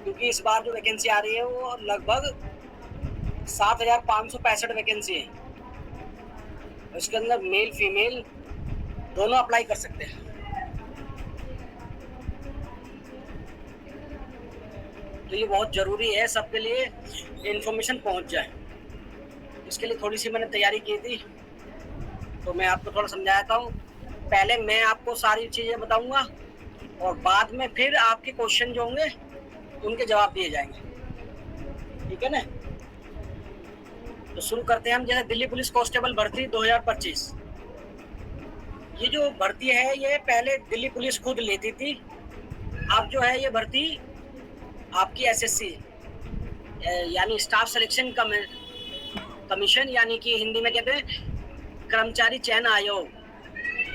क्योंकि इस बार जो वैकेंसी आ रही है वो लगभग 7,565 वैकेंसी है। उसके अंदर मेल फीमेल दोनों अप्लाई कर सकते हैं। तो ये बहुत जरूरी है सबके लिए इन्फॉर्मेशन पहुंच जाए। इसके लिए थोड़ी सी मैंने तैयारी की थी, तो मैं आपको थोड़ा समझाता हूँ। पहले मैं आपको सारी चीजें बताऊंगा और बाद में फिर आपके क्वेश्चन जो होंगे उनके जवाब दिए जाएंगे। ठीक है ना? तो शुरू करते हैं हम। जैसे दिल्ली पुलिस कांस्टेबल भर्ती 2025, ये जो भर्ती है ये पहले दिल्ली पुलिस खुद लेती थी। अब जो है ये भर्ती आपकी एसएससी यानी स्टाफ सिलेक्शन कमीशन, यानी कि हिंदी में कहते हैं कर्मचारी चयन आयोग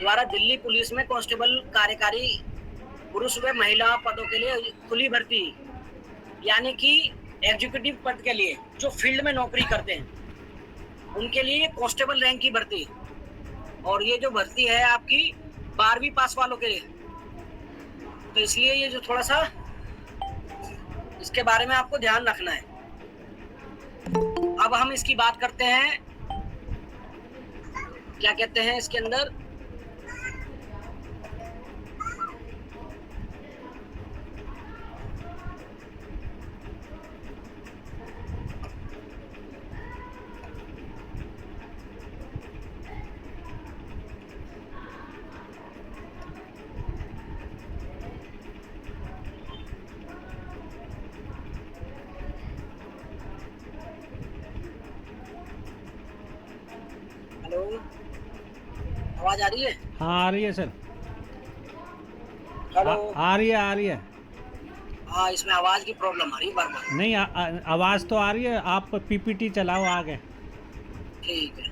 द्वारा दिल्ली पुलिस में कांस्टेबल कार्यकारी पुरुष व महिला पदों के लिए खुली भर्ती, यानी कि एग्जीक्यूटिव पद के लिए जो फील्ड में नौकरी करते हैं उनके लिए कांस्टेबल रैंक की भर्ती। और ये जो भर्ती है आपकी 12वीं पास वालों के लिए, तो इसलिए ये जो थोड़ा सा इसके बारे में आपको ध्यान रखना है। अब हम इसकी बात करते हैं, क्या कहते हैं इसके अंदर, हेलो, आवाज आ रही है? हाँ आ रही है सर। हेलो, आ रही है, आ रही है। हाँ, इसमें आवाज की प्रॉब्लम आ रही है बार बार। नहीं आवाज़ तो आ रही है। आप पीपीटी चलाओ आगे। ठीक है।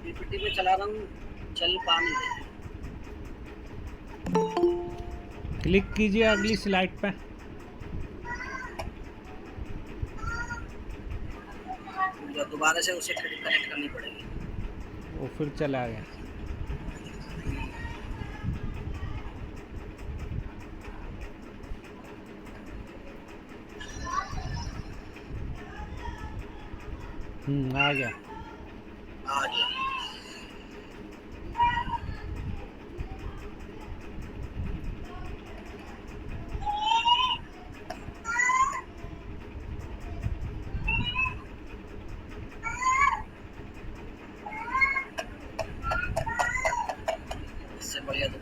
पीपीटी में चला रहा हूँ, चल पा नहीं रही। क्लिक कीजिए अगली स्लाइड पे। मुझे दोबारा से उसे कनेक्ट करनी पड़ेगी। वो फिर चला गया। आ गया। आ गया। इससे बढ़िया तो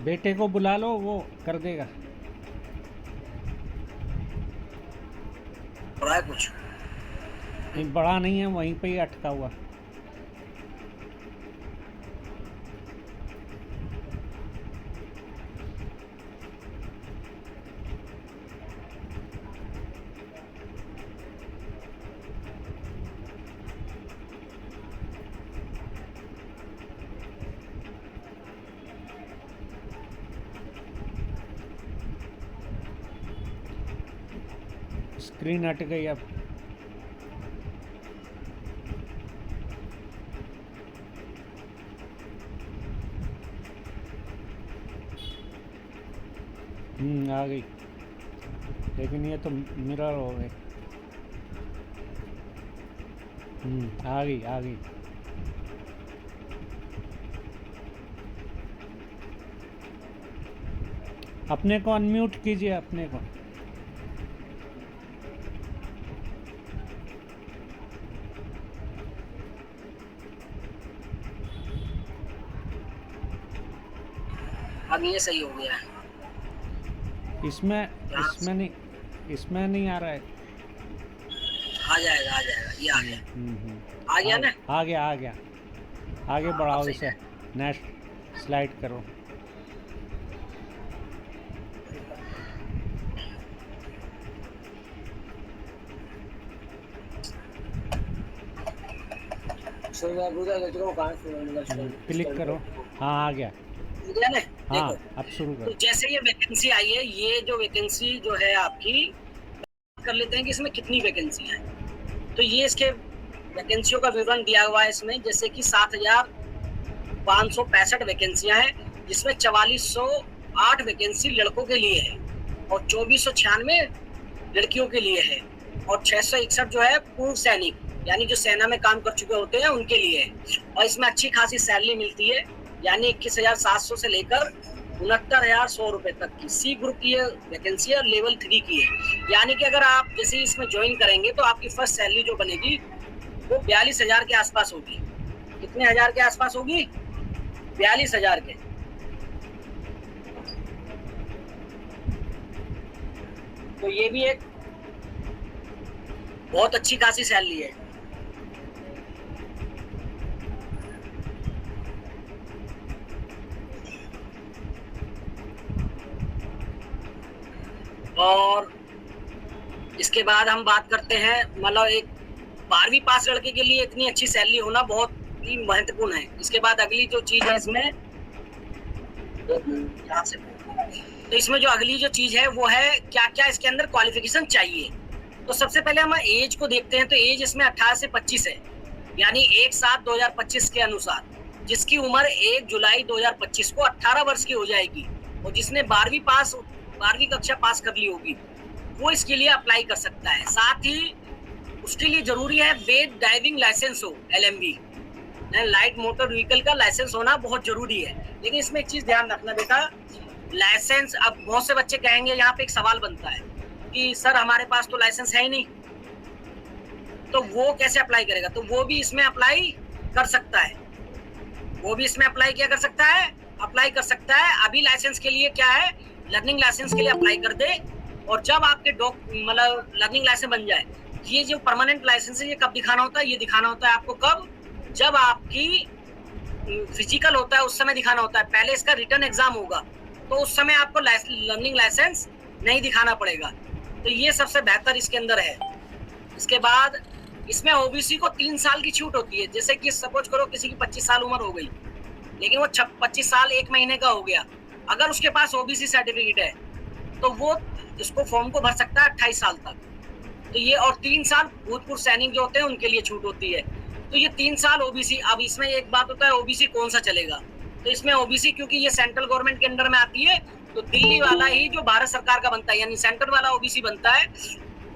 बेटे को बुला लो, वो कर देगा। हो रहा है कुछ। नहीं, बड़ा नहीं है, वहीं पे ही अटका हुआ। स्क्रीन हट गई अब। आ गई, लेकिन ये तो मिरर हो गए। आ गई, आ गई। अपने को अनम्यूट कीजिए, अपने को। अब ये सही हो गया है। इसमें इसमें नहीं आ रहा है। आ जाएगा, आ जाएगा, ये आ गया। आ गया ना? आ गया, आ गया। आगे बढ़ाओ अब सही इसे। है। नेक्स्ट स्लाइड करो। क्लिक करो। हाँ आ गया। गया ना? हाँ देखो, अब शुरू तो करो। जैसे ये वैकेंसी आई है, ये जो वैकेंसी जो है आपकी, कर लेते हैं कि इसमें कितनी वैकेंसी है। तो ये इसके वैकेंसियों का विवरण दिया हुआ है इसमें, जैसे कि 7,565 वैकेंसियां हैं, जिसमें 4408 वैकेंसी लड़कों के लिए है और 2496 लड़कियों के लिए है और 661 जो है पूर्व सैनिक, यानी जो सेना में काम कर चुके होते हैं उनके लिए है। और इसमें अच्छी खासी सैलरी मिलती है, यानी 21,700 से लेकर 69,100 रुपए तक की। सी ग्रुप की ये वैकेंसी है और लेवल 3 की है, यानी कि अगर आप जैसे इसमें ज्वाइन करेंगे तो आपकी फर्स्ट सैलरी जो बनेगी वो 42,000 के आसपास होगी। कितने हजार के आसपास होगी? 42,000 के। तो ये भी एक बहुत अच्छी खासी सैलरी है। और इसके बाद हम बात करते हैं, मतलब एक 12वीं पास लड़के के लिए इतनी अच्छी सैलरी होना बहुत ही महत्वपूर्ण है। इसके बाद अगली जो चीज है इसमें, यहाँ से, तो इसमें जो अगली जो चीज है वो है क्या क्या इसके अंदर क्वालिफिकेशन चाहिए। तो सबसे पहले हम एज को देखते हैं, तो एज इसमें 18 से 25 है, यानी 1/7/2025 के अनुसार जिसकी उम्र 1 जुलाई 2025 को 18 वर्ष की हो जाएगी और जिसने 12वीं कक्षा पास कर ली होगी वो इसके लिए अप्लाई कर सकता है। साथ ही उसके लिए जरूरी है वैध ड्राइविंग लाइसेंस हो, LMV, लाइट मोटर व्हीकल का लाइसेंस होना बहुत जरूरी है। लेकिन इसमें एक चीज ध्यान रखना बेटा, लाइसेंस, अब बहुत से बच्चे कहेंगे, यहाँ पे एक सवाल बनता है कि सर हमारे पास तो लाइसेंस है ही नहीं, तो वो कैसे अप्लाई करेगा? तो वो भी इसमें अप्लाई कर सकता है, वो भी इसमें अप्लाई क्या कर सकता है? अप्लाई कर सकता है। अभी लाइसेंस के लिए क्या है, लर्निंग लाइसेंस के लिए अप्लाई कर दे, और जब आपके मतलब लर्निंग लाइसेंस बन जाए, ये जो परमानेंट लाइसेंस है ये कब दिखाना होता है? ये दिखाना होता है आपको कब? जब आपकी फिजिकल होता है उस समय दिखाना होता है। पहले इसका रिटर्न एग्जाम होगा तो उस समय आपको लर्निंग लाइसेंस नहीं दिखाना पड़ेगा। तो ये सबसे बेहतर इसके अंदर है। इसके बाद इसमें ओबीसी को 3 साल की छूट होती है। जैसे कि सपोज करो किसी की 25 साल उम्र हो गई, लेकिन वो 25 साल 1 महीने का हो गया, अगर उसके पास ओबीसी सर्टिफिकेट है तो वो इसको फॉर्म को भर सकता है 28 साल तक। तो ये, और 3 साल भूतपूर्व सैनिक जो होते हैं उनके लिए छूट होती है। तो ये 3 साल ओबीसी। अब इसमें एक बात होता है, ओबीसी कौन सा चलेगा? तो इसमें ओबीसी, क्योंकि ये सेंट्रल गवर्नमेंट के अंडर में आती है, तो दिल्ली वाला ही जो भारत सरकार का बनता है, यानी सेंट्रल वाला ओबीसी बनता है,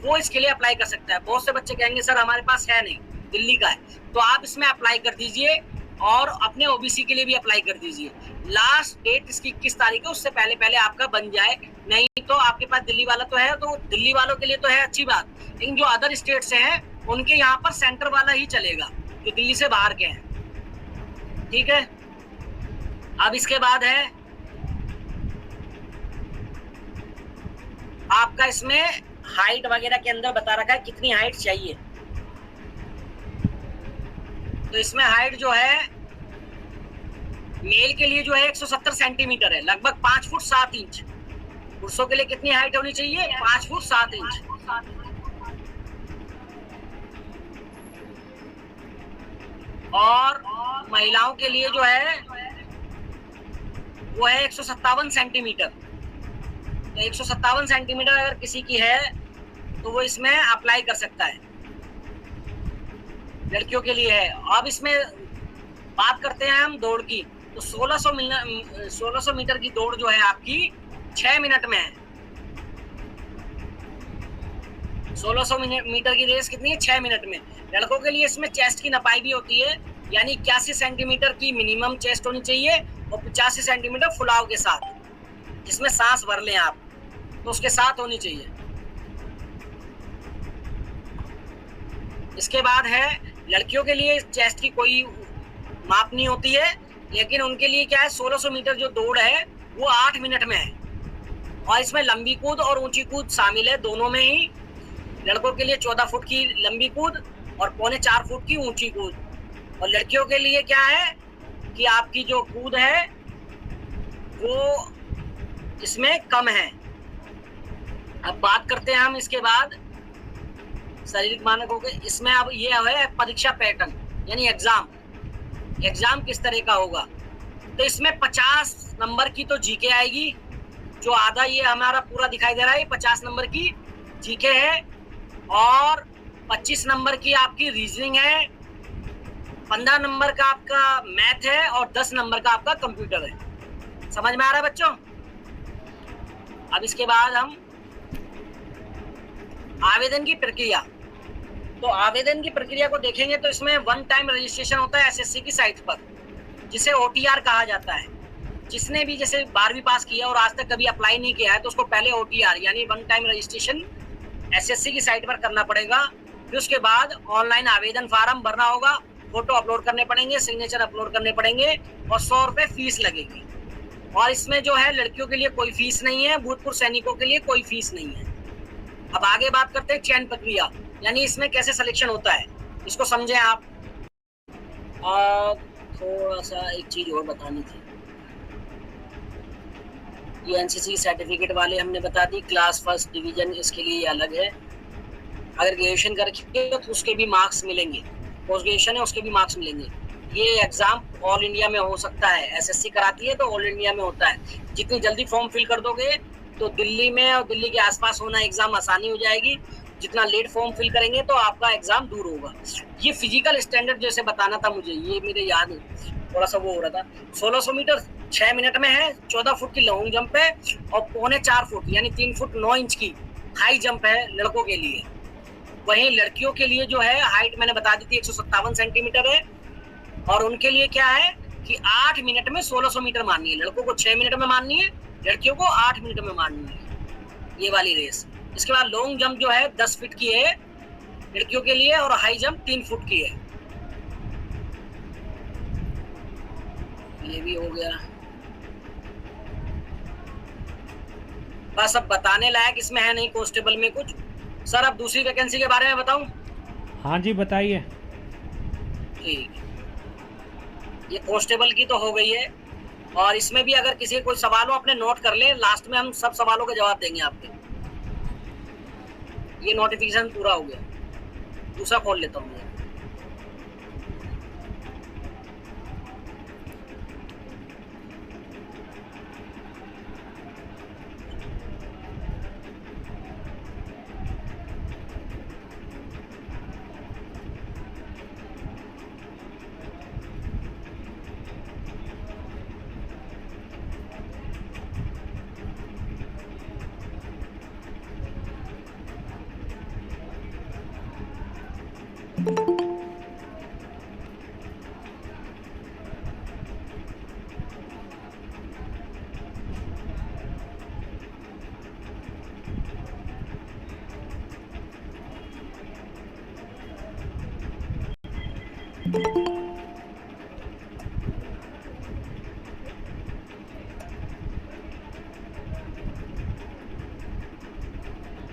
वो इसके लिए अप्लाई कर सकता है। बहुत से बच्चे कहेंगे सर हमारे पास है नहीं, दिल्ली का है, तो आप इसमें अप्लाई कर दीजिए और अपने ओबीसी के लिए भी अप्लाई कर दीजिए। लास्ट डेट इसकी 21 तारीख है, उससे पहले पहले आपका बन जाए। नहीं तो आपके पास दिल्ली वाला तो है, तो दिल्ली वालों के लिए तो है अच्छी बात, लेकिन जो अदर स्टेट से हैं उनके यहाँ पर सेंटर वाला ही चलेगा, जो दिल्ली से बाहर के हैं। ठीक है, अब इसके बाद है आपका इसमें हाइट वगैरह के अंदर बता रखा है कितनी हाइट चाहिए। तो इसमें हाइट जो है मेल के लिए जो है 170 सेंटीमीटर है, लगभग 5 फुट 7 इंच। पुरुषों के लिए कितनी हाइट होनी चाहिए? 5 फुट 7 इंच। और महिलाओं के लिए जो है वो है 157 सेंटीमीटर। तो 157 सेंटीमीटर अगर किसी की है तो वो इसमें अप्लाई कर सकता है, लड़कियों के लिए है। अब इसमें बात करते हैं हम दौड़ की, तो 1600 मीटर की दौड़ जो है आपकी 6 मिनट में है। 1600 मीटर की रेस कितनी है? 6 मिनट में। लड़कों के लिए इसमें चेस्ट की नपाई भी होती है, यानी 81 सेंटीमीटर की मिनिमम चेस्ट होनी चाहिए और 85 सेंटीमीटर फुलाव के साथ, जिसमें सांस भर लें आप, तो उसके साथ होनी चाहिए। इसके बाद है लड़कियों के लिए चेस्ट की कोई माप नहीं होती है, लेकिन उनके लिए क्या है, 1600 मीटर जो दौड़ है वो 8 मिनट में है। और इसमें लंबी कूद और ऊंची कूद शामिल है, दोनों में ही। लड़कों के लिए 14 फुट की लंबी कूद और 3.25 फुट की ऊंची कूद। और लड़कियों के लिए क्या है कि आपकी जो कूद है वो इसमें कम है। अब बात करते हैं हम इसके बाद शारीरिक मानकों के। इसमें अब ये है परीक्षा पैटर्न। यानी एग्जाम किस तरह का होगा। तो इसमें 50 नंबर की तो जीके आएगी, जो आधा ये हमारा पूरा दिखाई दे रहा है 50 नंबर की जीके है, और 25 नंबर की आपकी रीजनिंग है, 15 नंबर का आपका मैथ है, और 10 नंबर का आपका कंप्यूटर है। समझ में आ रहा है बच्चों। अब इसके बाद हम आवेदन की प्रक्रिया, तो आवेदन की प्रक्रिया को देखेंगे तो इसमें वन टाइम रजिस्ट्रेशन होता है एसएससी की साइट पर, जिसे ओटीआर कहा जाता है। जिसने भी जैसे 12वीं पास किया और आज तक कभी अप्लाई नहीं किया है तो उसको पहले ओटीआर यानी वन टाइम रजिस्ट्रेशन एसएससी की साइट पर करना पड़ेगा। फिर उसके बाद ऑनलाइन आवेदन फार्म भरना होगा, फोटो अपलोड करने पड़ेंगे, सिग्नेचर अपलोड करने पड़ेंगे, और 100 रुपये फीस लगेगी। और इसमें जो है लड़कियों के लिए कोई फीस नहीं है, भूतपूर्व सैनिकों के लिए कोई फीस नहीं है। अब आगे बात करते हैं चयन प्रक्रिया, यानी इसमें कैसे सिलेक्शन होता है, इसको समझें आप। थोड़ा सा एक चीज और बतानी थी, ये एनसीसी सर्टिफिकेट वाले हमने बता दी, क्लास फर्स्ट डिवीजन इसके लिए अलग है। अगर ग्रेजुएशन करके तो उसके भी मार्क्स मिलेंगे, पोस्ट ग्रेजुएशन है उसके भी मार्क्स मिलेंगे। ये एग्जाम ऑल इंडिया में हो सकता है, एसएससी कराती है तो ऑल इंडिया में होता है। जितनी जल्दी फॉर्म फिल कर दोगे तो दिल्ली में और दिल्ली के आसपास होना एग्जाम आसानी हो जाएगी, जितना लेट फॉर्म फिल करेंगे तो आपका एग्जाम दूर होगा। ये फिजिकल स्टैंडर्ड जैसे बताना था मुझे, ये मेरे याद थोड़ा सा वो हो रहा था। 1600 मीटर 6 मिनट में है, 14 फुट की लॉन्ग जंप है, और 3.25 फुट यानी 3 फुट 9 इंच की हाई जंप है लड़कों के लिए। वहीं लड़कियों के लिए जो है हाइट मैंने बता दी थी 157 सेंटीमीटर है, और उनके लिए क्या है कि 8 मिनट में 1600 मीटर मारनी है। लड़कों को 6 मिनट में मारनी है, लड़कियों को 8 मिनट में मारनी है, ये वाली रेस। इसके बाद लॉन्ग जंप जो है 10 फीट की है लड़कियों के लिए, और हाई जंप 3 फुट की है। ये भी हो गया। बस अब बताने लायक इसमें है नहीं कांस्टेबल में कुछ। सर अब दूसरी वैकेंसी के बारे में बताऊं? हाँ जी बताइए। ठीक, ये कांस्टेबल की तो हो गई है, और इसमें भी अगर किसी कोई सवाल हो अपने नोट कर ले, लास्ट में हम सब सवालों का जवाब देंगे आपके। ये नोटिफिकेशन पूरा हो गया, दूसरा खोल लेता हूँ मैं।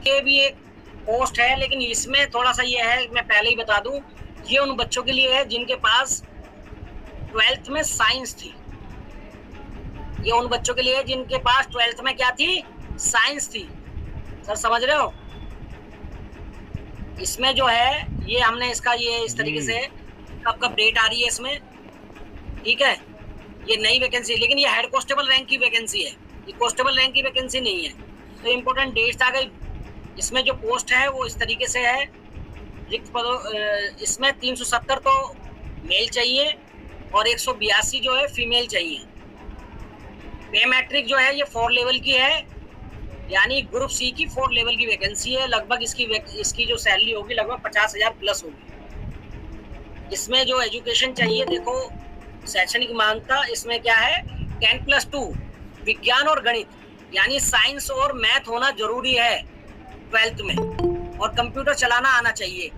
ये भी एक पोस्ट है, लेकिन इसमें थोड़ा सा ये है, मैं पहले ही बता दूं, ये उन बच्चों के लिए है जिनके पास 12th में साइंस थी। ये उन बच्चों के लिए है जिनके पास 12th में क्या थी, साइंस थी। सर समझ रहे हो? इसमें जो है ये हमने इसका ये इस तरीके से कब कब डेट आ रही है इसमें, ठीक है। ये नई वैकेंसी, लेकिन ये हेड कांस्टेबल रैंक की वैकेंसी है, ये कांस्टेबल रैंक की वैकेंसी नहीं है। तो इम्पोर्टेंट डेट्स आ गई। इसमें जो पोस्ट है वो इस तरीके से है, रिक्त पदों इसमें 370 तो मेल चाहिए और 182 जो है फीमेल चाहिए। पे मैट्रिक जो है ये 4 लेवल की है, यानी ग्रुप सी की 4 लेवल की वैकेंसी है। लगभग इसकी जो सैलरी होगी लगभग 50,000 प्लस होगी। इसमें जो एजुकेशन चाहिए, देखो शैक्षणिक मान्यता इसमें क्या है, 10+2 विज्ञान और गणित यानी साइंस और मैथ होना जरूरी है 12th में, और कंप्यूटर चलाना आना चाहिए,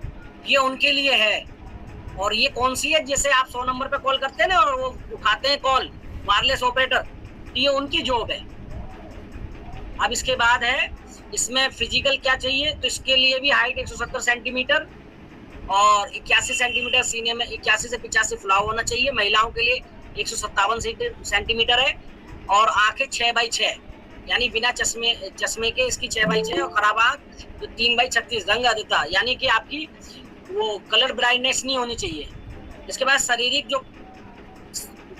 ये उनके लिए है। और ये कौन सी है, जैसे आप 100 नंबर पे कॉल करते हैं ना और वो उठाते हैं कॉल, वायरलेस ऑपरेटर, ये उनकी जॉब है। अब इसके बाद है इसमें फिजिकल क्या चाहिए, तो इसके लिए भी हाइट 170 सेंटीमीटर और 81 सेंटीमीटर सीने में 81 से 85 फुलाव होना चाहिए। महिलाओं के लिए 157 सेंटीमीटर है, और आंखें 6x6 यानी बिना चश्मे के इसकी 6x6, और खराब आंख तो 3x36 रंग आदिता, यानी कि आपकी वो कलर ब्राइटनेस नहीं होनी चाहिए, इसके बाद शारीरिक जो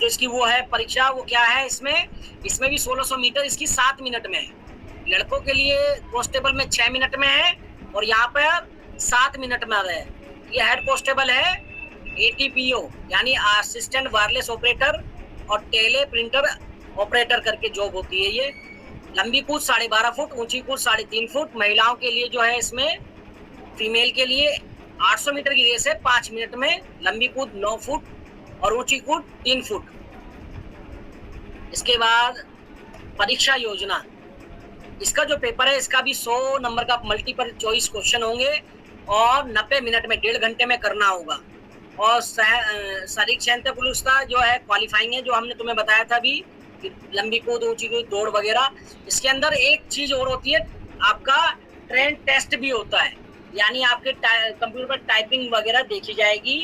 इसकी वो है परीक्षा, वो क्या है इसमें भी 1600 मीटर इसकी 7 मिनट में है। लड़कों के लिए कांस्टेबल में 6 मिनट में है और यहाँ पर 7 मिनट में है। ये हेड कांस्टेबल है ATPO यानी असिस्टेंट वायरलेस ऑपरेटर और टेले प्रिंटर ऑपरेटर करके जॉब होती है ये। लंबी कूद 12.5 फुट, ऊंची कूद 3.5 फुट। महिलाओं के लिए जो है इसमें फीमेल के लिए 800 मीटर की रेस है 5 मिनट में, लंबी कूद 9 फुट और ऊंची कूद 3 फुट। इसके बाद परीक्षा योजना, इसका जो पेपर है इसका भी 100 नंबर का मल्टीपल चॉइस क्वेश्चन होंगे और 90 मिनट में 1.5 घंटे में करना होगा। और शारीरिक क्षमता पुलिस का जो है क्वालिफाइंग है, जो हमने तुम्हें बताया था अभी, लंबी कूद, ऊंची कूद, दौड़ वगैरह। इसके अंदर एक चीज और होती है, आपका ट्रेंड टेस्ट भी होता है, यानी आपके कंप्यूटर पर टाइपिंग वगैरह देखी जाएगी,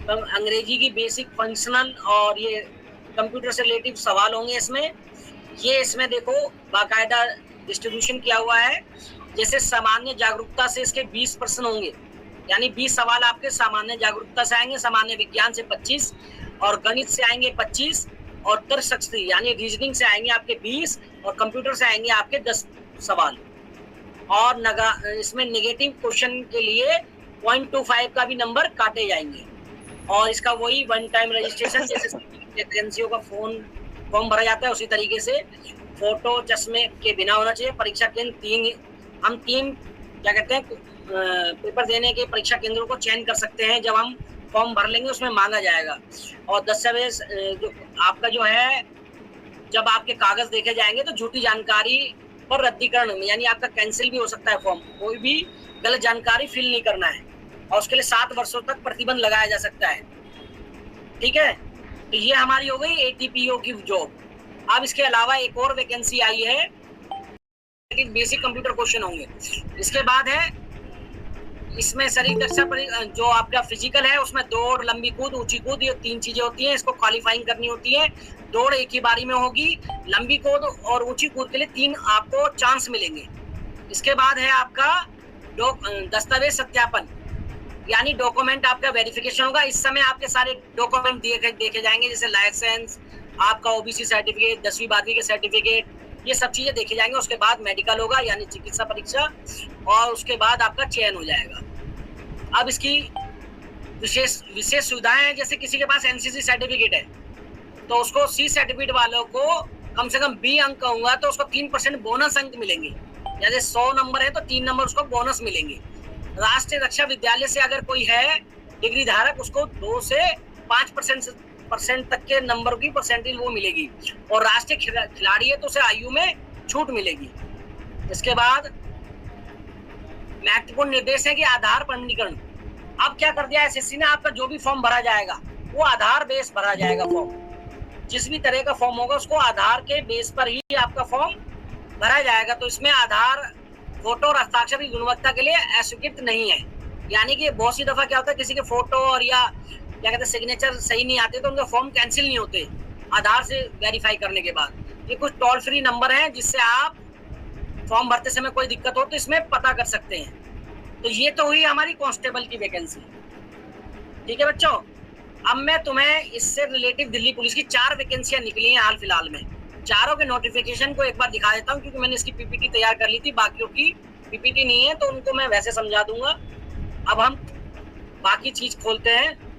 अंग्रेजी की बेसिक फंक्शनल और ये कंप्यूटर से रिलेटिव सवाल होंगे इसमें। ये इसमें देखो बाकायदा डिस्ट्रीब्यूशन किया हुआ है। जैसे सामान्य जागरूकता से इसके 20 प्रश्न होंगे, यानी 20 सवाल आपके सामान्य जागरूकता से आएंगे, सामान्य विज्ञान से 25 और गणित से आएंगे 25 और तर्कशक्ति यानी रीजनिंग से आएंगे आपके 20 और कंप्यूटर से आएंगे आपके 10 सवाल। और इसमें नेगेटिव क्वेश्चन के लिए 0.25 का भी नंबर काटे जाएंगे। और इसका वही 1 टाइम रजिस्ट्रेशन, जैसे एजेंसियों का फॉर्म भरा जाता है उसी तरीके से फोटो चश्मे के बिना होना चाहिए। परीक्षा केंद्र 3 क्या कहते हैं पेपर देने के परीक्षा केंद्रों को चयन कर सकते हैं, जब हम फॉर्म भर लेंगे उसमें मांगा जाएगा। और दस्तावेज जो आपका जो है, जब आपके कागज देखे जाएंगे तो झूठी जानकारी पर रद्दीकरण यानी आपका कैंसिल भी हो सकता है फॉर्म, कोई भी गलत जानकारी फिल नहीं करना है और उसके लिए 7 वर्षों तक प्रतिबंध लगाया जा सकता है। ठीक है, तो ये हमारी हो गई ATPO की जॉब। अब इसके अलावा एक और वैकेंसी आई है, बेसिक कंप्यूटर क्वेश्चन होंगे। इसके बाद है इसमें शरीर दक्षता पर जो आपका फिजिकल है उसमें दौड़, लंबी कूद, ऊंची कूद, ये 3 चीजें होती हैं, इसको क्वालिफाइंग करनी होती है। दौड़ एक ही बारी में होगी, लंबी कूद और ऊंची कूद के लिए 3 आपको चांस मिलेंगे। इसके बाद है आपका दस्तावेज सत्यापन यानी डॉक्यूमेंट आपका वेरिफिकेशन होगा। इस समय आपके सारे डॉक्यूमेंट देखे जाएंगे, जैसे लाइसेंस, आपका OBC सर्टिफिकेट, 10वीं 12वीं के सर्टिफिकेट, ये सब चीजें देखे जाएंगे। उसके बाद मेडिकल होगा यानी चिकित्सा परीक्षा और उसके बाद आपका चयन हो जाएगा। अब इसकी विशेष सुविधाएं हैं, जैसे किसी के पास NCC सर्टिफिकेट है तो उसको C सर्टिफिकेट वालों को कम से कम 20 अंक होगा तो उसको 3% बोनस अंक मिलेंगे। जैसे 100 नंबर है तो 3 नंबर उसको बोनस मिलेंगे। राष्ट्रीय रक्षा विद्यालय से अगर कोई है डिग्री धारक, उसको 2 से 5% तक के नंबर की परसेंटेज वो मिलेगी। और राष्ट्रीय खिलाड़ी है तो उसे आयु में छूट मिलेगी। इसके बाद महत्वपूर्ण निर्देश है कि आधार पंजीकरण। अब क्या कर दिया SSC ने, आपका जो भी फॉर्म भरा जाएगा वो आधार बेस भरा जाएगा। फॉर्म जिस भी तरह का फॉर्म होगा उसको आधार के बेस पर ही आपका फॉर्म भरा जाएगा। तो इसमें आधार फोटो और हस्ताक्षर की गुणवत्ता के लिए अस्वीकृत नहीं है। यानी कि बहुत सी दफा क्या होता है, किसी के फोटो और या क्या कहते हैं सिग्नेचर सही नहीं आते तो उनके फॉर्म कैंसिल नहीं होते आधार से वेरीफाई करने के बाद। ये कुछ टोल फ्री नंबर हैं जिससे आप फॉर्म भरते समय कोई दिक्कत हो तो इसमें पता कर सकते हैं। तो ये तो हुई हमारी कांस्टेबल की वैकेंसी। ठीक है बच्चों, अब मैं तुम्हें इससे रिलेटिव दिल्ली पुलिस की 4 वैकेंसियां निकली हैं हाल फिलहाल में। चारों के नोटिफिकेशन को एक बार दिखा देता हूँ, क्योंकि मैंने इसकी PPT तैयार कर ली थी, बाकियों की PPT नहीं है तो उनको मैं वैसे समझा दूंगा। अब हम बाकी चीज खोलते हैं।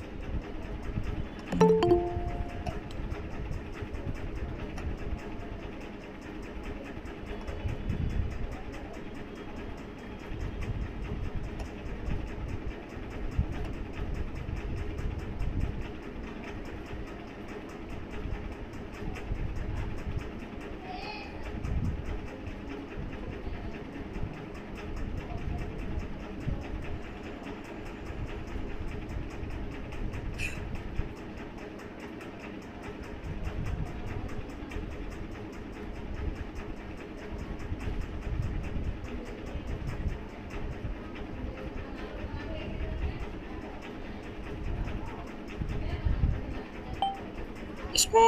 इसको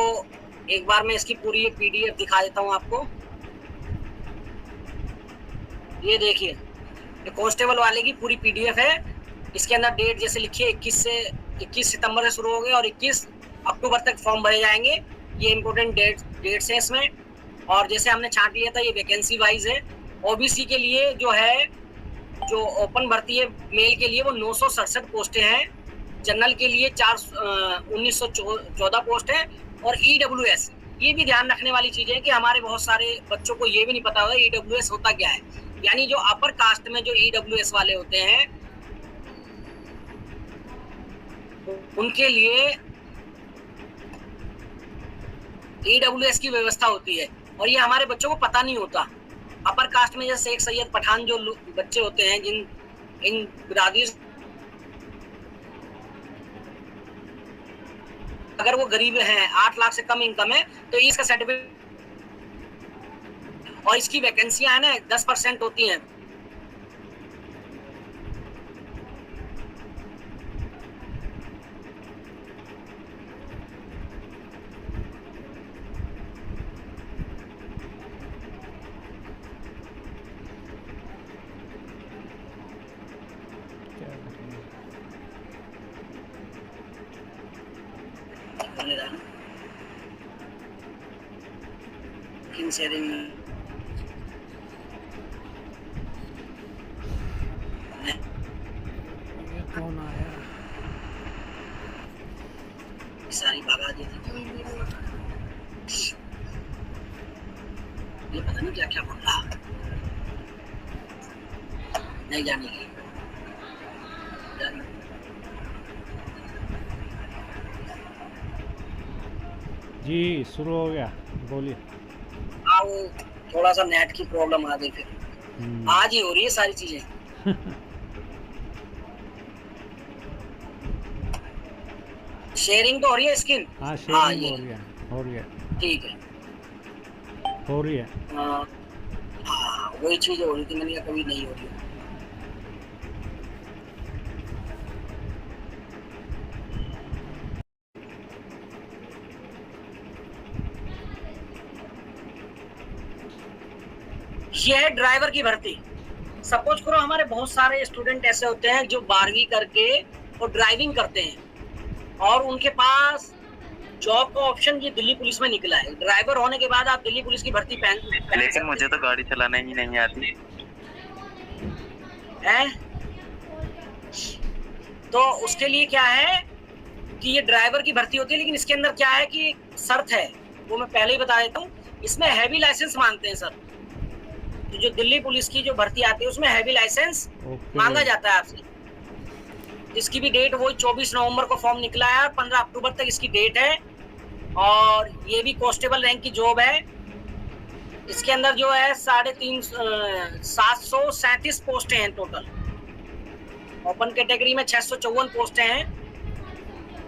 एक बार मैं इसकी पूरी एक PDF दिखा देता हूँ आपको। ये देखिए, ये कांस्टेबल वाले की पूरी PDF है। इसके अंदर डेट जैसे लिखी है 21 से 21 सितंबर से शुरू हो गए और 21 अक्टूबर तक फॉर्म भरे जाएंगे। ये इंपॉर्टेंट डेट्स हैं इसमें। और जैसे हमने छांट लिया था, ये वैकेंसी वाइज है। ओबीसी के लिए जो है, जो ओपन भर्ती है मेल के लिए, वो 967 पोस्टें हैं। जनरल के लिए 1914 पोस्ट है। और ईडब्ल्यूएस, ये भी ध्यान रखने वाली चीज है कि हमारे बहुत सारे बच्चों को ये भी नहीं पता होगा ईडब्ल्यूएस होता क्या है। यानी जो अपर कास्ट में जो ईडब्ल्यूएस वाले होते हैं, उनके लिए ईडब्ल्यूएस की व्यवस्था होती है और ये हमारे बच्चों को पता नहीं होता। अपर कास्ट में जैसे शेख सैयद पठान जो बच्चे होते हैं, जिन इन बिरादरी, अगर वो गरीब हैं, 8 लाख से कम इनकम है, तो इसका सर्टिफिकेट, और इसकी वैकेंसियां है ना 10% होती हैं। शेयरिंग कौन आया? सारी भगा दी थी। ये पता नहीं क्या क्या बोल रहा, नहीं जाने की। जी शुरू हो गया, बोलिए। हाँ, वो थोड़ा सा नेट की प्रॉब्लम आ गई, फिर आज ही हो रही है सारी चीजें। शेयरिंग तो हो रही है स्क्रीन? हाँ शेयरिंग हो रही है। ठीक है, हो रही है। हाँ, वही चीज हो रही थी, मैंने कहा कभी नहीं हो रही। ये है ड्राइवर की भर्ती। सपोज करो हमारे बहुत सारे स्टूडेंट ऐसे होते हैं जो 12वीं करके और ड्राइविंग करते हैं और उनके पास जॉब का ऑप्शन ये दिल्ली पुलिस में निकला है। ड्राइवर होने के बाद आप दिल्ली पुलिस की भर्ती लेकिन मुझे तो गाड़ी चलाना ही नहीं आती है। तो उसके लिए क्या है कि ये ड्राइवर की भर्ती होती है, लेकिन इसके अंदर क्या है कि शर्त है, वो मैं पहले ही बता देता हूँ। इसमें हैवी लाइसेंस मांगते हैं सर। तो जो दिल्ली पुलिस की जो भर्ती आती है उसमें हैवी लाइसेंस मांगा जाता है आपसे। इसकी भी डेट वही 24 नवंबर को फॉर्म निकला है और 15 अक्टूबर तक इसकी डेट है। और ये भी कांस्टेबल रैंक की जॉब है। इसके अंदर जो है 737 पोस्टें हैं टोटल। ओपन कैटेगरी में 654 पोस्टें हैं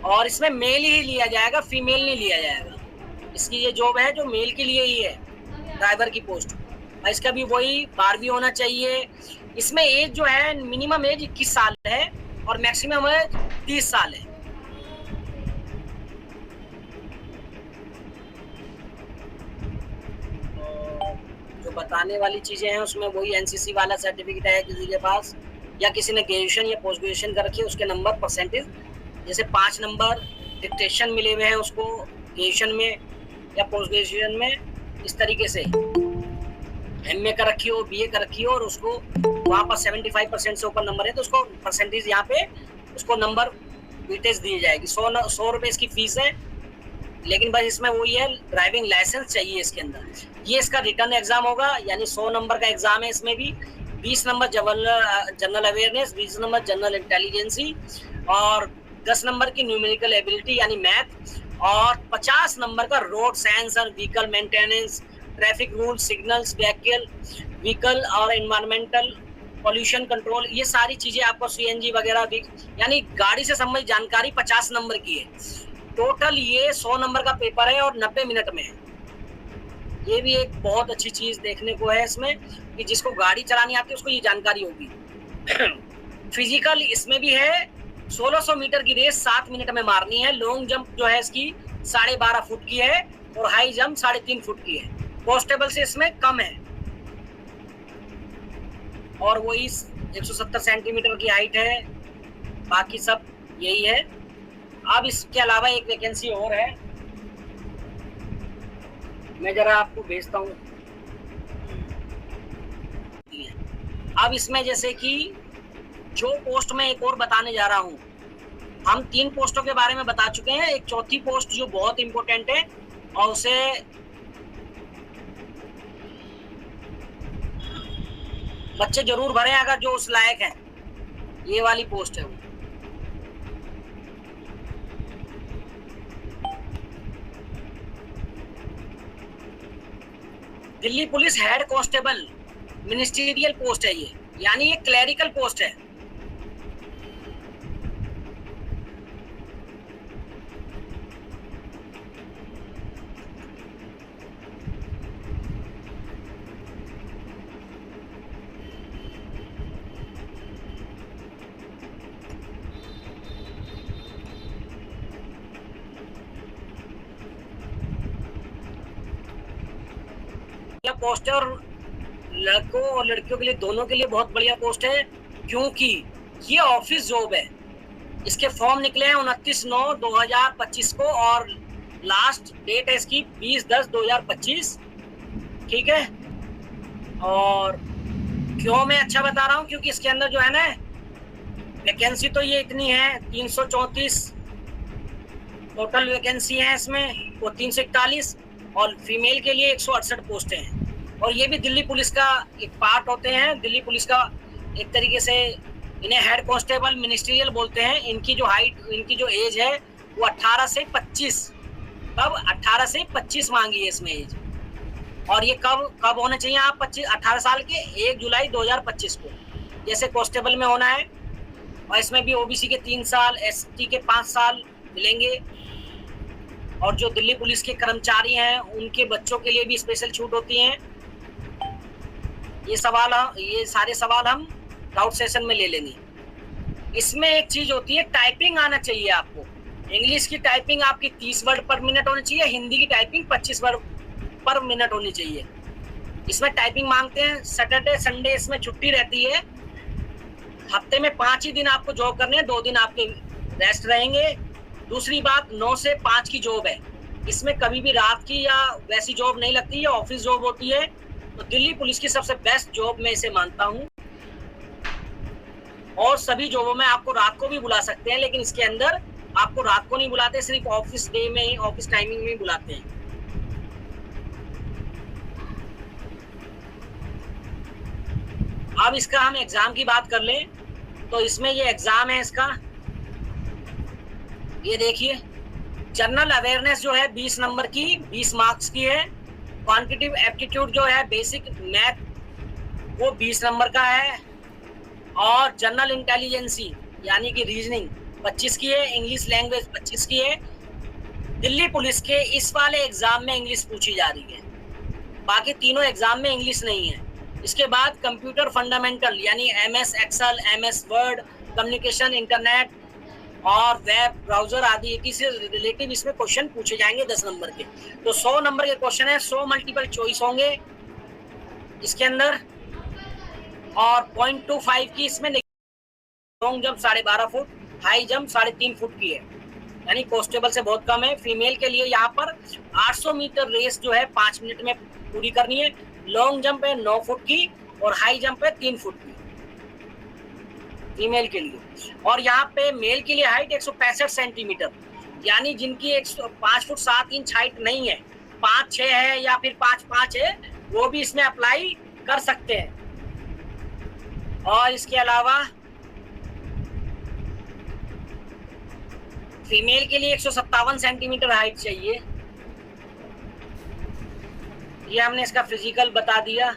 और इसमें मेल ही लिया जाएगा, फीमेल नहीं लिया जाएगा। इसकी ये जॉब है जो मेल के लिए ही है, ड्राइवर की पोस्ट। और इसका भी वही 12वीं होना चाहिए। इसमें एज जो है, मिनिमम एज 21 साल है और मैक्सिमम एज 30 साल है। जो बताने वाली चीजें हैं उसमें वही एनसीसी वाला सर्टिफिकेट है किसी के पास, या किसी ने ग्रेजुएशन या पोस्ट ग्रेजुएशन कर रखी है, उसके नंबर परसेंटेज, जैसे 5 नंबर डिक्टेशन मिले हुए हैं उसको ग्रेजुएशन में या पोस्ट ग्रेजुएशन में, इस तरीके से एमए कर रखी हो, बीए कर रखी हो और उसको वहाँ पर 75% से ऊपर नंबर है तो उसको परसेंटेज यहाँ पे उसको नंबर बीटेज दी जाएगी। 100 रुपये इसकी फीस है, लेकिन बस इसमें वही है, ड्राइविंग लाइसेंस चाहिए इसके अंदर। ये इसका रिटर्न एग्जाम होगा, यानी 100 नंबर का एग्जाम है। इसमें भी 20 number general awareness, 20 number general intelligence और 10 नंबर की न्यूमेरिकल एबिलिटी यानी मैथ और 50 नंबर का रोड साइंस और vehicle maintenance, traffic rule, signals, vehicle और एनवायरमेंटल पॉल्यूशन कंट्रोल। ये सारी चीजें आपको सीएनजी वगैरह भी, यानी गाड़ी से संबंधित जानकारी 50 नंबर की है। टोटल ये 100 नंबर का पेपर है और 90 मिनट में है। ये भी एक बहुत अच्छी चीज देखने को है इसमें कि जिसको गाड़ी चलानी आती है उसको ये जानकारी होगी। फिजिकल इसमें भी है, 1600 मीटर की रेस 7 मिनट में मारनी है। लॉन्ग जंप जो है इसकी 12.5 फुट की है और हाई जंप 3.5 फुट की है। कांस्टेबल से इसमें कम है और वही 170 सेंटीमीटर की हाइट है। बाकी सब यही है। अब इसके अलावा एक वैकेंसी और है, मैं जरा आपको भेजता हूँ। अब इसमें जैसे कि जो पोस्ट मैं एक और बताने जा रहा हूँ, हम 3 पोस्टों के बारे में बता चुके हैं, एक चौथी पोस्ट जो बहुत इंपॉर्टेंट है और उसे बच्चे जरूर भरें अगर जो उस लायक है, ये वाली पोस्ट है वो। Delhi police head constable ministerial post है ये, यानी ये क्लरिकल पोस्ट है। पोस्ट है और लड़कों और लड़कियों के लिए दोनों के लिए बहुत बढ़िया पोस्ट है, क्योंकि ये ऑफिस जॉब है। इसके फॉर्म निकले हैं 29/9/2025 को और लास्ट डेट है इसकी 20/10/2025। ठीक है, और क्यों मैं अच्छा बता रहा हूँ, क्योंकि इसके अंदर जो है ना वैकेंसी तो ये इतनी है 334 टोटल वैकेंसी है इसमें, वो 341 और फीमेल के लिए 168 पोस्टें हैं। और ये भी दिल्ली पुलिस का एक पार्ट होते हैं। दिल्ली पुलिस का एक तरीके से इन्हें हेड कांस्टेबल मिनिस्ट्रियल बोलते हैं। इनकी जो हाइट, इनकी जो एज है वो 18 से 25, कब 18 से 25 मांगी है इसमें एज। और ये कब होने चाहिए आप 18 साल के 1 जुलाई 2025 को, जैसे कांस्टेबल में होना है। और इसमें भी ओबीसी के 3 साल, एसटी के 5 साल मिलेंगे। और जो दिल्ली पुलिस के कर्मचारी हैं उनके बच्चों के लिए भी स्पेशल छूट होती है। ये सारे सवाल हम डाउट सेशन में ले लेंगे। इसमें एक चीज होती है, टाइपिंग आना चाहिए आपको। इंग्लिश की टाइपिंग आपकी 30 वर्ड पर मिनट होनी चाहिए, हिंदी की टाइपिंग 25 वर्ड पर मिनट होनी चाहिए। इसमें टाइपिंग मांगते हैं। सैटरडे संडे इसमें छुट्टी रहती है। हफ्ते में 5 ही दिन आपको जॉब करने हैं, 2 दिन आपके रेस्ट रहेंगे। दूसरी बात, 9 से 5 की जॉब है। इसमें कभी भी रात की या वैसी जॉब नहीं लगती है, ऑफिस जॉब होती है। तो दिल्ली पुलिस की सबसे बेस्ट जॉब मैं इसे मानता हूँ। और सभी जॉबों में आपको रात को भी बुला सकते हैं, लेकिन इसके अंदर आपको रात को नहीं बुलाते, सिर्फ ऑफिस डे में ही, ऑफिस टाइमिंग में ही बुलाते हैं। अब इसका हम एग्जाम की बात कर लें तो इसमें ये एग्जाम है इसका, ये देखिए। जनरल अवेयरनेस जो है 20 नंबर की, 20 मार्क्स की है। क्वांटिटेटिव एप्टीट्यूड जो है बेसिक मैथ, वो 20 नंबर का है। और जनरल इंटेलिजेंसी यानी कि रीजनिंग 25 की है। इंग्लिश लैंग्वेज 25 की है। दिल्ली पुलिस के इस वाले एग्जाम में इंग्लिश पूछी जा रही है, बाकी तीनों एग्जाम में इंग्लिश नहीं है। इसके बाद कंप्यूटर फंडामेंटल यानी MS excel, MS word, communication, internet और वेब ब्राउजर आदि से रिलेटिव इसमें क्वेश्चन पूछे जाएंगे 10 नंबर के। तो 100 नंबर के क्वेश्चन है, 100 मल्टीपल चॉइस होंगे इसके अंदर। और 0.25 की इसमें long jump 12.5 foot, high jump 3.5 foot की है, यानी कांस्टेबल से बहुत कम है। फीमेल के लिए यहाँ पर 800 मीटर रेस जो है 5 मिनट में पूरी करनी है। लॉन्ग जंप है 9 फुट की और हाई जंप है 3 फुट की फीमेल के लिए। और यहाँ पे मेल के लिए हाइट 165 सेंटीमीटर, यानी जिनकी 5 फुट 7 इंच हाइट नहीं है, 5'6" है या फिर 5'5" है, वो भी इसमें अप्लाई कर सकते हैं। और इसके अलावा फीमेल के लिए 157 सेंटीमीटर हाइट चाहिए। ये हमने इसका फिजिकल बता दिया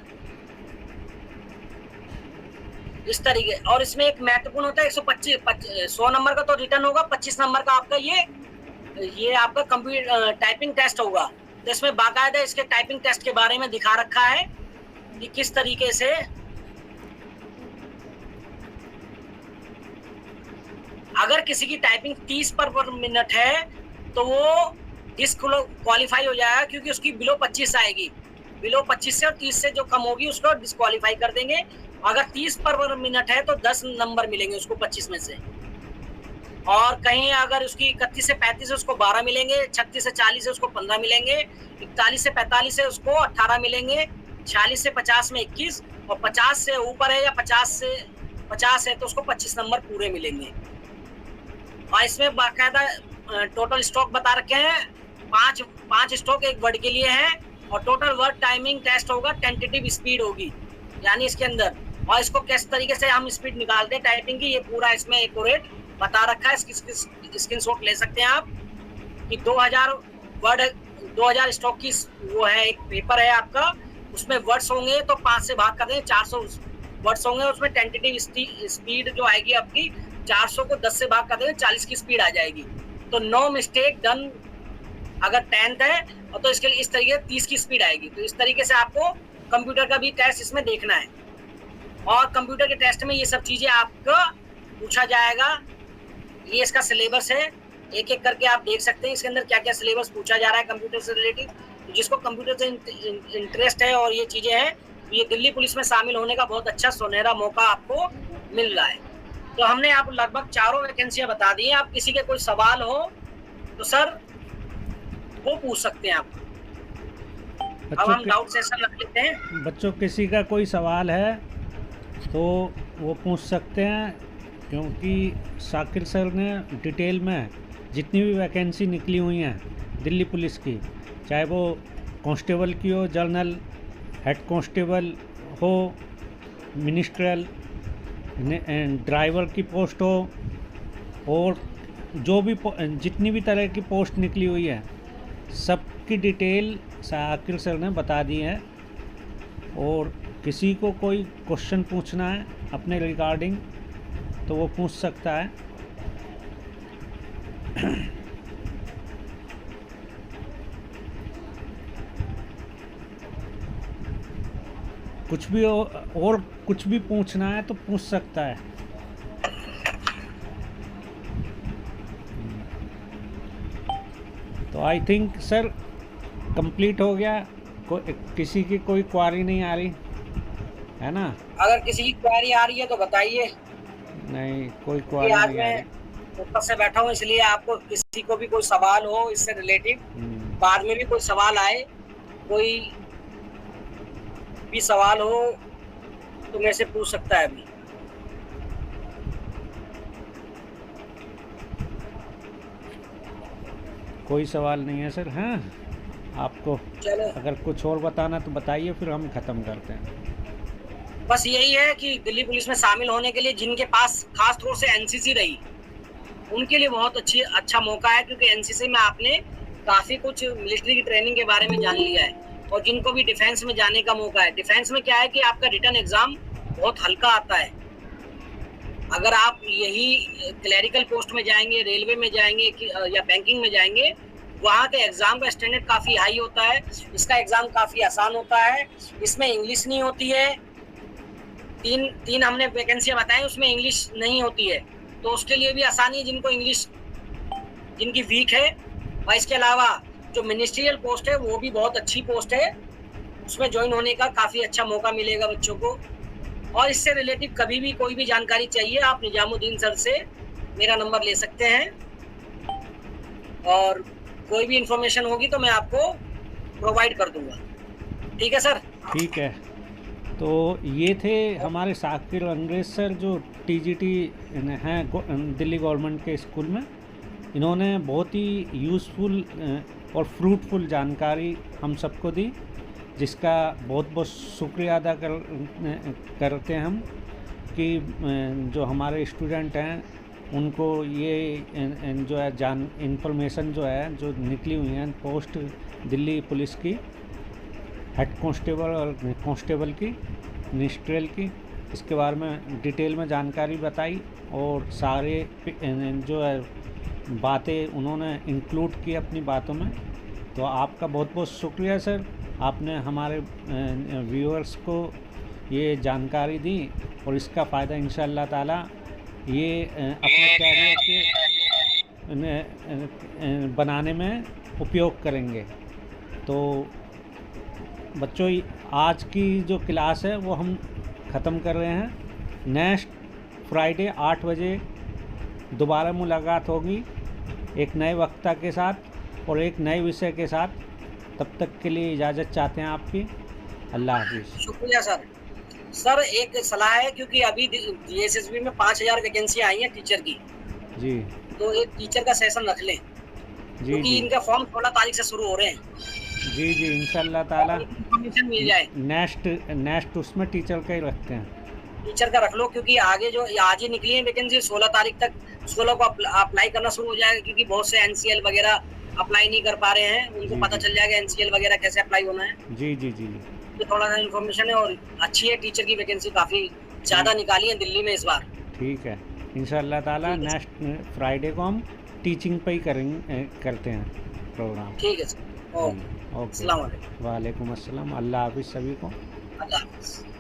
इस तरीके। और इसमें एक महत्वपूर्ण होता है 100 नंबर का तो रिटर्न होगा, 25 नंबर का आपका ये आपका कंप्यूटर टाइपिंग टेस्ट होगा। तो इसमें बाकायदा इसके टाइपिंग टेस्ट के बारे में दिखा रखा है कि किस तरीके से अगर किसी की टाइपिंग 30 पर मिनट है तो वो डिस्क्वालीफाई हो जाएगा, क्योंकि उसकी बिलो 25 आएगी। बिलो 25 से और 30 से जो कम होगी उसको डिस्क्वालीफाई कर देंगे। अगर 30 पर मिनट है तो 10 नंबर मिलेंगे उसको 25 में से। और कहीं अगर उसकी 31 से 35 है उसको 12 मिलेंगे, 36 से 40 है उसको 15 मिलेंगे, 41 से 45 है उसको 18 मिलेंगे, 46 से 50 में 21 और 50 से ऊपर है या 50 है तो उसको 25 नंबर पूरे मिलेंगे। और इसमें बाकायदा टोटल स्टॉक बता रखे हैं, पांच स्टॉक एक वर्ड के लिए है और टोटल वर्ड टाइमिंग टेस्ट होगा, टेंटेटिव स्पीड होगी यानी इसके अंदर। और इसको किस तरीके से हम स्पीड निकालते हैं टाइपिंग की, ये पूरा इसमें एक्यूरेट बता रखा है। इसकी स्क्रीनशॉट ले सकते हैं आप कि 2000 वर्ड 2000 स्टॉक की वो है, एक पेपर है आपका, उसमें वर्ड्स होंगे तो 5 से भाग कर देंगे, 400 वर्ड्स होंगे, उसमें टेंटेटिव स्पीड जो आएगी आपकी 400 को 10 से भाग कर देंगे, 40 की स्पीड आ जाएगी। तो नो मिस्टेक डन अगर 10th है और तो इसके लिए इस तरीके से 30 की स्पीड आएगी। तो इस तरीके से आपको कंप्यूटर का भी टेस्ट इसमें देखना है और कंप्यूटर के टेस्ट में ये सब चीजें आपको पूछा जाएगा। ये इसका सिलेबस है, एक एक करके आप देख सकते हैं इसके अंदर क्या क्या सिलेबस पूछा जा रहा है कंप्यूटर से रिलेटेड। तो जिसको कंप्यूटर से इंटरेस्ट है और ये चीजें हैं, तो ये दिल्ली पुलिस में शामिल होने का बहुत अच्छा सुनहरा मौका आपको मिल रहा है। तो हमने आप लगभग चारों वैकेंसियां बता दी हैं। आप किसी के कोई सवाल हो तो सर वो पूछ सकते हैं आप। अब हम डाउट सेशन रख लेते हैं। बच्चों किसी का कोई सवाल है तो वो पूछ सकते हैं, क्योंकि शाकिर सर ने डिटेल में जितनी भी वैकेंसी निकली हुई हैं दिल्ली पुलिस की, चाहे वो कांस्टेबल की हो, जनरल, हेड कांस्टेबल हो, मिनिस्ट्रियल, ड्राइवर की पोस्ट हो, और जो भी जितनी भी तरह की पोस्ट निकली हुई है सबकी डिटेल शाकिर सर ने बता दी है। और किसी को कोई क्वेश्चन पूछना है अपने रिगार्डिंग तो वो पूछ सकता है। कुछ भी और कुछ भी पूछना है तो पूछ सकता है। तो आई थिंक सर कंप्लीट हो गया। किसी की कोई क्वारी नहीं आ रही है ना? अगर किसी की क्वारी आ रही है तो बताइए। नहीं, कोई क्वारी नहीं आ रही। ऊपर से बैठा हूँ इसलिए आपको किसी को भी कोई सवाल हो इससे रिलेटेड, बाद में भी कोई सवाल आए, कोई भी सवाल हो तो मेरे से पूछ सकता है अभी। कोई सवाल नहीं है सर। हाँ, आपको अगर कुछ और बताना तो बताइए, फिर हम ख़त्म करते हैं। बस यही है कि दिल्ली पुलिस में शामिल होने के लिए जिनके पास खास तौर से एनसीसी रही उनके लिए बहुत अच्छा मौका है, क्योंकि एनसीसी में आपने काफ़ी कुछ मिलिट्री की ट्रेनिंग के बारे में जान लिया है। और जिनको भी डिफेंस में जाने का मौका है, डिफेंस में क्या है कि आपका रिटन एग्ज़ाम बहुत हल्का आता है। अगर आप यही क्लरिकल पोस्ट में जाएंगे, रेलवे में जाएंगे या बैंकिंग में जाएंगे, वहाँ के एग्ज़ाम का स्टैंडर्ड काफ़ी हाई होता है। इसका एग्ज़ाम काफ़ी आसान होता है। इसमें इंग्लिश नहीं होती है। तीन हमने वैकेंसियाँ बताई, उसमें इंग्लिश नहीं होती है, तो उसके लिए भी आसानी है जिनको इंग्लिश जिनकी वीक है। और इसके अलावा जो मिनिस्ट्रियल पोस्ट है वो भी बहुत अच्छी पोस्ट है, उसमें ज्वाइन होने का काफ़ी अच्छा मौका मिलेगा बच्चों को। और इससे रिलेटिव कभी भी कोई भी जानकारी चाहिए आप निजामुद्दीन सर से मेरा नंबर ले सकते हैं, और कोई भी इंफॉर्मेशन होगी तो मैं आपको प्रोवाइड कर दूंगा। ठीक है सर? ठीक है। तो ये थे हमारे शाकिर अंग्रेज सर, जो टीजीटी हैं दिल्ली गवर्नमेंट के स्कूल में। इन्होंने बहुत ही यूज़फुल और फ्रूटफुल जानकारी हम सबको दी, जिसका बहुत बहुत शुक्रिया अदा करते हैं हम कि जो हमारे स्टूडेंट हैं उनको ये जो है इंफॉर्मेशन जो है जो निकली हुई हैं पोस्ट दिल्ली पुलिस की, हेड कांस्टेबल और कांस्टेबल की, मिनिस्ट्रियल की, इसके बारे में डिटेल में जानकारी बताई और सारे जो है बातें उन्होंने इंक्लूड की अपनी बातों में। तो आपका बहुत बहुत शुक्रिया सर, आपने हमारे व्यूअर्स को ये जानकारी दी और इसका फ़ायदा इंशाअल्लाह ताला ये अपने कैरियर के बनाने में उपयोग करेंगे। तो बच्चों, आज की जो क्लास है वो हम ख़त्म कर रहे हैं। नेक्स्ट फ्राइडे 8 बजे दोबारा मुलाकात होगी एक नए वक्ता के साथ और एक नए विषय के साथ। तब तक के लिए इजाज़त चाहते हैं आपकी। अल्लाह हाफिज़। शुक्रिया सर। सर एक सलाह है, क्योंकि अभी DSSB में 5000 वैकेंसी आई हैं टीचर की, जी तो एक टीचर का सेशन रख लें, जी क्योंकि जी इनका फॉर्म 16 तारीख से शुरू हो रहे हैं। जी जी इंशाल्लाह ताला इन्फॉर्मेशन मिल जाए। नेक्स्ट उसमें टीचर का ही रखते हैं। टीचर का रख लो, क्योंकि आगे जो आज ही निकली है वैकेंसी, 16 तारीख तक 16 को अप्लाई करना शुरू हो जाएगा, क्योंकि बहुत से NCL वगैरह अप्लाई नहीं कर पा रहे हैं, उनको जी, पता जी। चल जाएगा NCL वगैरह कैसे अप्लाई होना है। जी जी जी तो थोड़ा सा इन्फॉर्मेशन है, और अच्छी है, टीचर की वैकेंसी काफ़ी ज़्यादा निकाली है दिल्ली में इस बार। ठीक है। इंशाल्लाह ताला ठीक है। नेक्स्ट फ्राइडे को हम टीचिंग पे ही करते हैं प्रोग्राम। ठीक है सर। ओके, जी, ओके। अस्सलाम वालेकुम। वालेकुम अस्सलाम। अल्लाह हाफिज़ सभी को। अल्लाह हाफ़िज़।